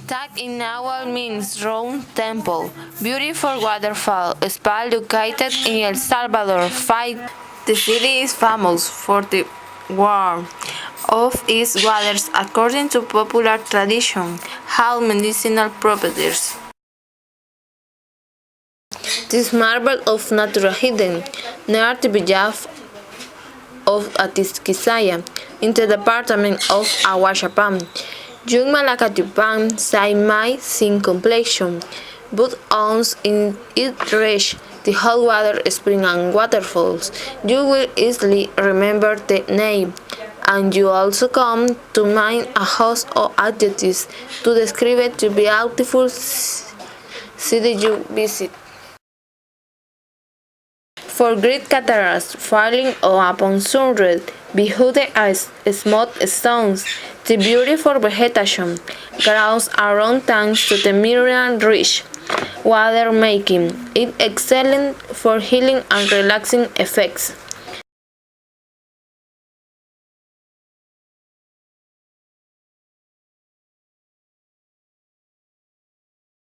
Tag in Nahuatl means round temple, beautiful waterfall, spa located in El Salvador. The city is famous for the warmth of its waters according to popular tradition, have medicinal properties. This marvel of nature hidden near the village of Atisquizaya in the department of Aguachapán. Young malacatiupan may sin complexion, but once in it reach the hot water spring and waterfalls, you will easily remember the name, and you also come to mind a host of adjectives to describe the beautiful city you visit. For great cataracts falling upon sunred, behooded as smooth stones, the beautiful vegetation grows around thanks to the mineral rich water making it excellent for healing and relaxing effects.